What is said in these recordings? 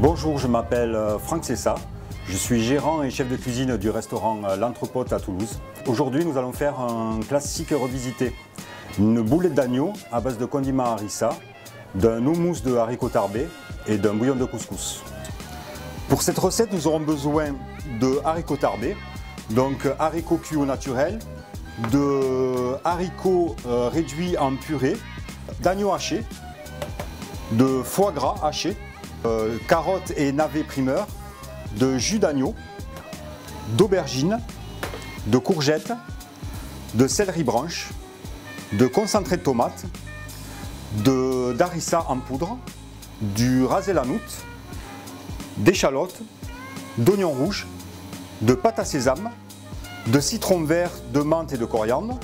Bonjour, je m'appelle Franck Cessa, je suis gérant et chef de cuisine du restaurant L'Entrepote à Toulouse. Aujourd'hui, nous allons faire un classique revisité, une boulette d'agneau à base de condiments harissa, d'un houmous de haricots tarbés et d'un bouillon de couscous. Pour cette recette, nous aurons besoin de haricots tarbés, donc haricots cuits au naturel, de haricots réduits en purée, d'agneau haché, de foie gras haché, carottes et navets primeurs, de jus d'agneau, d'aubergines, de courgettes, de céleri branche, de concentré de tomate, d'harissa en poudre, du ras el hanout, d'échalotes, d'oignons rouges, de pâte à sésame, de citron vert, de menthe et de coriandre,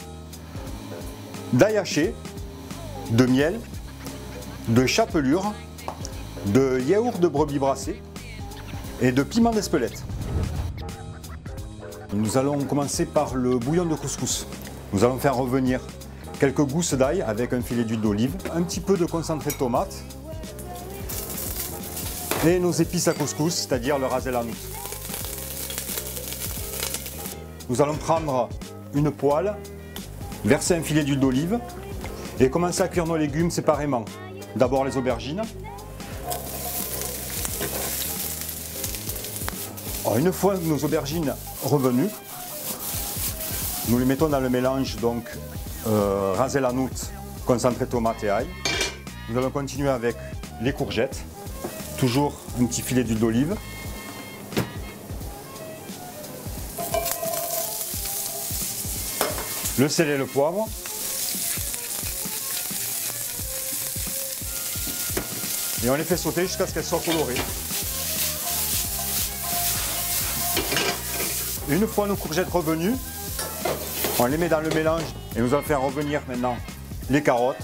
d'ail haché, de miel, de chapelure, de yaourt de brebis brassé et de piment d'Espelette. Nous allons commencer par le bouillon de couscous. Nous allons faire revenir quelques gousses d'ail avec un filet d'huile d'olive, un petit peu de concentré de tomate et nos épices à couscous, c'est-à-dire le ras el hanout. Nous allons prendre une poêle, verser un filet d'huile d'olive et commencer à cuire nos légumes séparément. D'abord les aubergines. Alors, une fois nos aubergines revenues, nous les mettons dans le mélange donc ras el hanout, concentré tomate et ail. Nous allons continuer avec les courgettes, toujours un petit filet d'huile d'olive. Le sel et le poivre. Et on les fait sauter jusqu'à ce qu'elles soient colorées. Une fois nos courgettes revenues, on les met dans le mélange et nous allons faire revenir maintenant les carottes.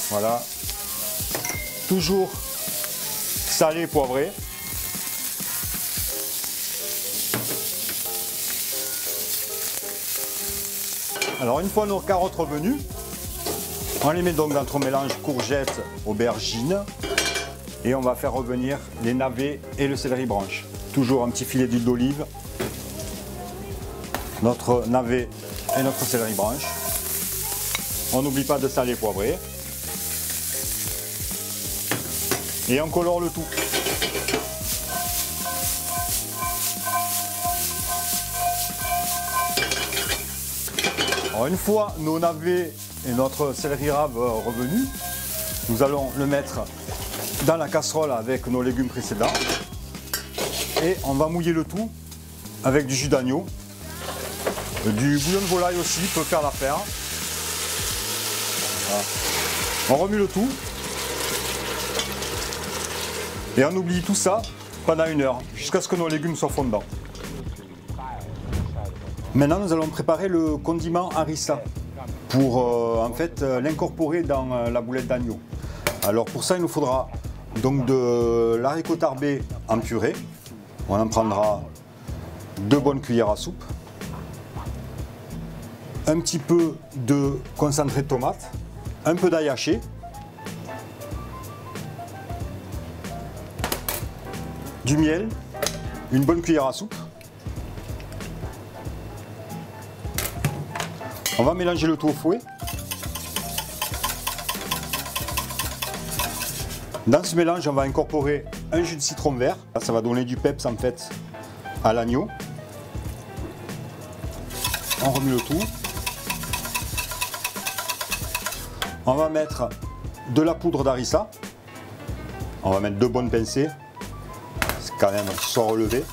Voilà. Toujours salé et poivré. Alors une fois nos carottes revenues, on les met donc dans notre mélange courgettes, aubergines. Et on va faire revenir les navets et le céleri branche. Toujours un petit filet d'huile d'olive, notre navet et notre céleri branche. On n'oublie pas de saler et poivrer. Et on colore le tout. Alors une fois nos navets et notre céleri rave revenus, nous allons le mettre dans la casserole avec nos légumes précédents et on va mouiller le tout avec du jus d'agneau, du bouillon de volaille aussi peut faire l'affaire. Voilà. On remue le tout et on oublie tout ça pendant 1 heure jusqu'à ce que nos légumes soient fondants. Maintenant nous allons préparer le condiment harissa pour en fait l'incorporer dans la boulette d'agneau. Alors pour ça il nous faudra donc de l'haricot tarbé en purée. On en prendra 2 bonnes cuillères à soupe. Un petit peu de concentré de tomate. Un peu d'ail haché. Du miel. Une bonne cuillère à soupe. On va mélanger le tout au fouet. Dans ce mélange, on va incorporer un jus de citron vert. Ça va donner du peps en fait à l'agneau. On remue le tout. On va mettre de la poudre d'harissa. On va mettre 2 bonnes pincées. C'est quand même soit relevé.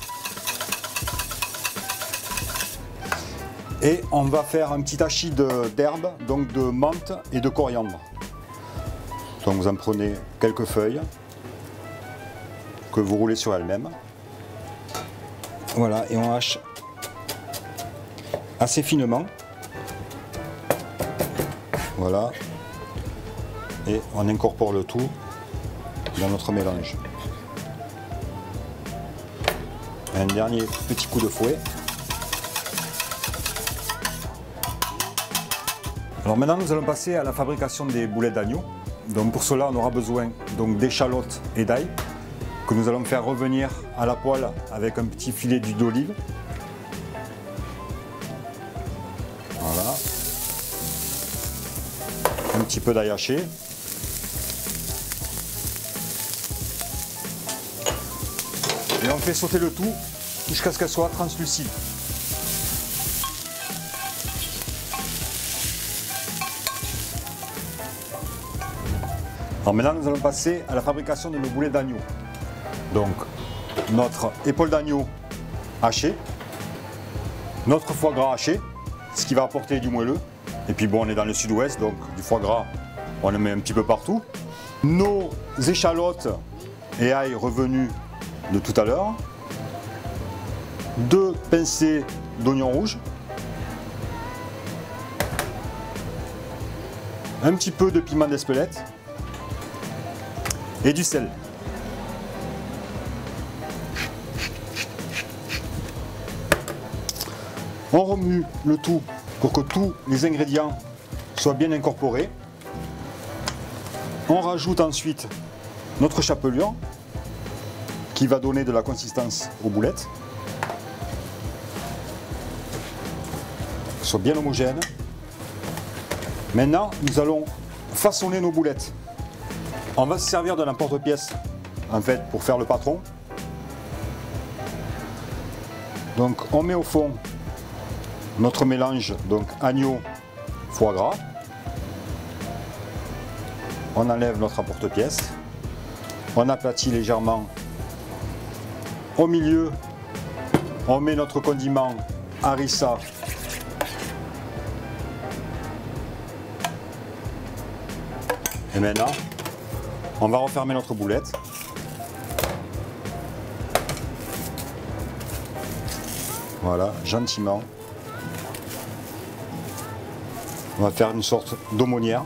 Et on va faire un petit hachis d'herbes, donc de menthe et de coriandre. Donc vous en prenez quelques feuilles que vous roulez sur elles-mêmes. Voilà, et on hache assez finement. Voilà. Et on incorpore le tout dans notre mélange. Un dernier petit coup de fouet. Alors maintenant nous allons passer à la fabrication des boulettes d'agneau. Donc pour cela on aura besoin d'échalotes et d'ail que nous allons faire revenir à la poêle avec un petit filet d'huile d'olive. Voilà. Un petit peu d'ail haché. Et on fait sauter le tout jusqu'à ce qu'elle soit translucide. Alors maintenant nous allons passer à la fabrication de nos boulettes d'agneau. Donc notre épaule d'agneau hachée, notre foie gras haché, ce qui va apporter du moelleux. Et puis bon, on est dans le sud-ouest, donc du foie gras on le met un petit peu partout. Nos échalotes et ail revenus de tout à l'heure. 2 pincées d'oignons rouges. Un petit peu de piment d'Espelette. Et du sel. On remue le tout pour que tous les ingrédients soient bien incorporés. On rajoute ensuite notre chapelure qui va donner de la consistance aux boulettes. Soit bien homogène. Maintenant, nous allons façonner nos boulettes. On va se servir de l'emporte-pièce en fait pour faire le patron. Donc on met au fond notre mélange donc agneau, foie gras. On enlève notre emporte-pièce. On aplatit légèrement. Au milieu, on met notre condiment harissa. Et maintenant, on va refermer notre boulette. Voilà, gentiment. On va faire une sorte d'aumônière.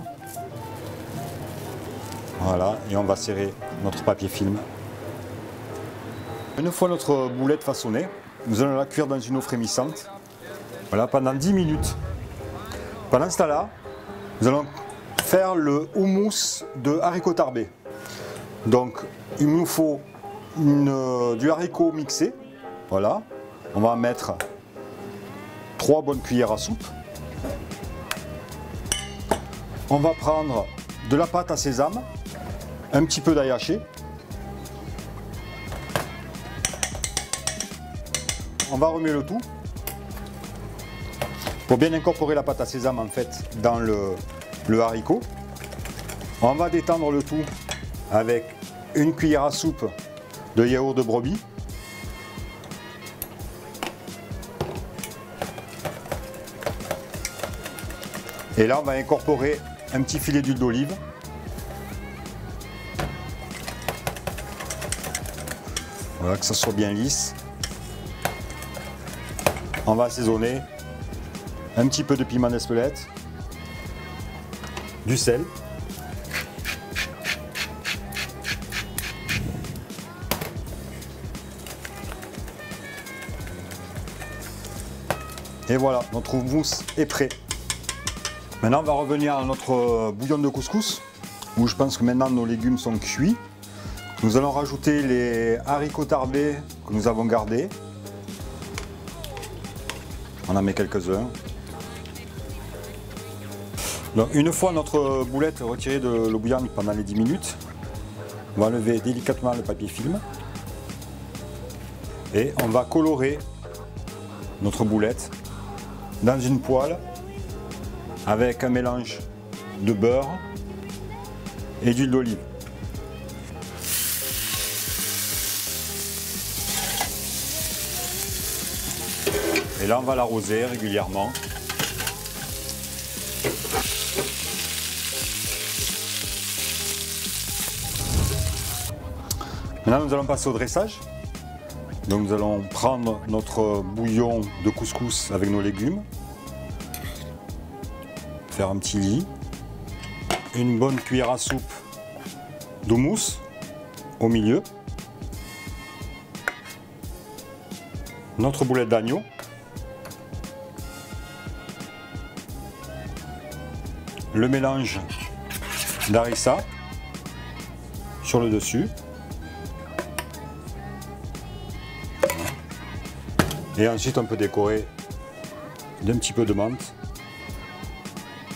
Voilà, et on va serrer notre papier film. Une fois notre boulette façonnée, nous allons la cuire dans une eau frémissante. Voilà, pendant 10 minutes. Pendant ce temps-là, nous allons faire le houmous de haricots tarbés. Donc, il nous faut du haricot mixé. Voilà, on va en mettre 3 bonnes cuillères à soupe. On va prendre de la pâte à sésame, un petit peu d'ail haché. On va remuer le tout pour bien incorporer la pâte à sésame en fait dans le haricot. On va détendre le tout avec une cuillère à soupe de yaourt de brebis. Et là on va incorporer un petit filet d'huile d'olive. Voilà, que ça soit bien lisse. On va assaisonner. Un petit peu de piment d'Espelette. Du sel. Et voilà, notre houmous est prêt. Maintenant, on va revenir à notre bouillon de couscous, où je pense que maintenant nos légumes sont cuits. Nous allons rajouter les haricots tarbés que nous avons gardés. On en met quelques-uns. Donc, une fois notre boulette retirée de l'eau bouillante pendant les 10 minutes, on va lever délicatement le papier film et on va colorer notre boulette dans une poêle avec un mélange de beurre et d'huile d'olive. Et là, on va l'arroser régulièrement. Maintenant nous allons passer au dressage. Donc nous allons prendre notre bouillon de couscous avec nos légumes, faire un petit lit, une bonne cuillère à soupe d'houmous au milieu, notre boulette d'agneau, le mélange d'harissa sur le dessus. Et ensuite on peut décorer d'un petit peu de menthe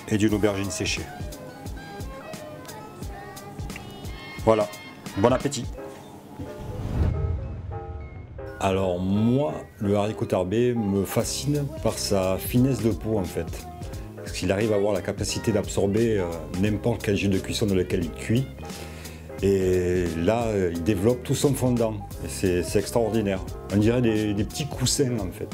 et d'une aubergine séchée. Voilà, bon appétit! Alors moi, le haricot tarbé me fascine par sa finesse de peau en fait. Parce qu'il arrive à avoir la capacité d'absorber n'importe quel jus de cuisson dans lequel il cuit. Et là, il développe tout son fondant. Et c'est extraordinaire. On dirait des petits coussins en fait.